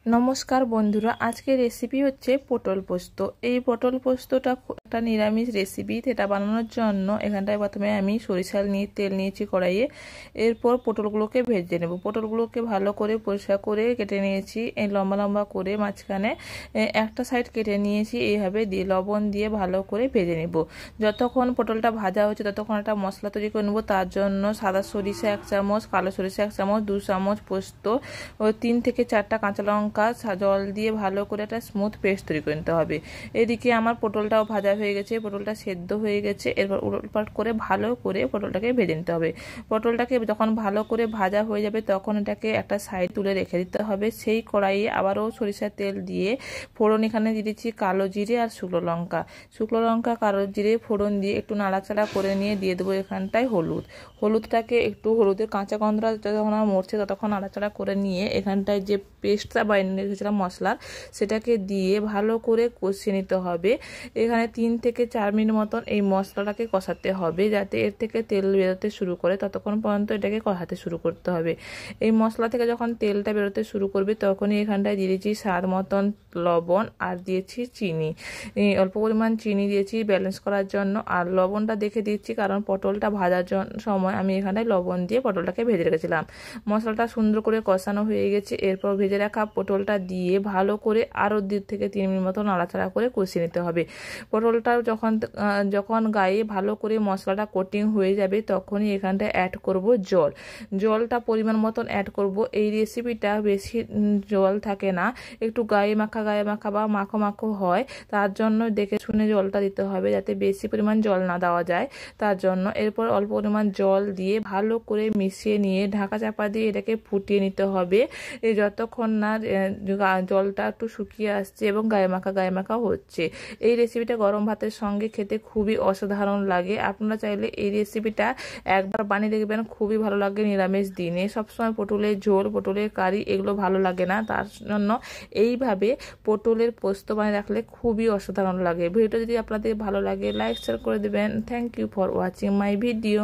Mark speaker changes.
Speaker 1: নমস্কার বন্ধুরা, আজকের রেসিপি হচ্ছে পটল পোস্ত। এই পটল পোস্তটা একটা নিরামিষ রেসিপি। এটা বানানোর জন্য এখানটায় প্রথমে আমি সরিষার তেল নিয়েছি কড়াইয়ে। এরপর পটলগুলোকে ভেজে নেব। পটলগুলোকে ভালো করে পরিষ্কার করে কেটে নিয়েছি, এই লম্বা লম্বা করে মাঝখানে একটা সাইড কেটে নিয়েছি। এইভাবে দিয়ে লবণ দিয়ে ভালো করে ভেজে নেব। যতক্ষণ পটলটা ভাজা হচ্ছে ততক্ষণ একটা মশলা তৈরি করে নেব। তার জন্য সাদা সরিষা 1 চামচ, কালো সরিষা 1 চামচ, 2 চামচ পোস্ত ও 3 থেকে 4টা কাঁচা লঙ্কা জল দিয়ে ভালো করে একটা স্মুথ পেস্ট তৈরি করে নিতে হবে। এদিকে আমার পটলটাও ভাজা হয়ে গেছে, পটলটা সেদ্ধ হয়ে গেছে। এরপর উলটপালট করে ভালো করে পটলটাকে ভেজে নিতে হবে। পটলটাকে যখন ভালো করে ভাজা হয়ে যাবে তখন এটাকে একটা সাইড তুলে রেখে দিতে হবে। সেই কড়াইয়ে আবারও সরিষার তেল দিয়ে ফোড়ন এখানে দিয়ে দিচ্ছি কালো জিরে আর শুকনো লঙ্কা কালো জিরে ফোড়ন দিয়ে একটু নাড়াচাড়া করে নিয়ে দিয়ে দেবো এখানটায় হলুদটাকে একটু হলুদের কাঁচা গন্ধটা যখন মরছে ততক্ষণ নাড়াচাড়া করে নিয়ে এখানটায় যে পেস্টটা বাইরে রেখেছিলাম মশলার, সেটাকে দিয়ে ভালো করে কষিয়ে নিতে হবে। এখানে 3 থেকে 4 মিনিট মতন এই মশলাটাকে কষাতে হবে, যাতে এর থেকে তেল বেরোতে শুরু করে ততক্ষণ পর্যন্ত এটাকে কষাতে শুরু করতে হবে। এই মশলা থেকে যখন তেলটা বেরোতে শুরু করবে তখনই এখানটায় দিয়ে দিয়েছি স্বাদ মতন লবণ আর দিয়েছি চিনি। অল্প পরিমাণ চিনি দিয়েছি ব্যালেন্স করার জন্য, আর লবণটা দেখে দিচ্ছি কারণ পটলটা ভাজার সময় আমি এখানটায় লবণ দিয়ে পটলটাকে ভেজে রেখেছিলাম। মশলাটা সুন্দর করে কষানো হয়ে গেছে। এরপর ভেজে রাখা পটলটা দিয়ে ভালো করে আরও 2 থেকে 3 মিনিট মতো নাড়াচাড়া করে কষিয়ে নিতে হবে। পটলটা যখন গায়ে ভালো করে মশলাটা কোটিং হয়ে যাবে তখনই এখানটায় অ্যাড করব জলটা পরিমাণ মতন অ্যাড করব। এই রেসিপিটা বেশি জল থাকে না, একটু গায়ে মাখা বা মাখো মাখো হয়। তার জন্য দেখে শুনে জলটা দিতে হবে, যাতে বেশি পরিমাণ জল না দেওয়া যায় তার জন্য। এরপর অল্প পরিমাণ জল দিয়ে ভালো করে মিশিয়ে নিয়ে ঢাকা চাপা দিয়ে এটাকে ফুটিয়ে নিতে হবে যতক্ষণ না জলটা একটু শুকিয়ে আসছে এবং গায়ে মাখা হচ্ছে। এই রেসিপিটা গরম ভাতের সঙ্গে খেতে খুবই অসাধারণ লাগে। আপনারা চাইলে এই রেসিপিটা একবার বানিয়ে দেখবেন, খুবই ভালো লাগে নিরামিষ দিনে। সবসময় পটলের ঝোল, পটলের কারি এগুলো ভালো লাগে না, তার জন্য এইভাবে পটলের পোস্ত বানিয়ে রাখলে খুবই অসাধারণ লাগে। ভিডিওটা যদি আপনাদের ভালো লাগে লাইক শেয়ার করে দেবেন। Thank you for watching my video.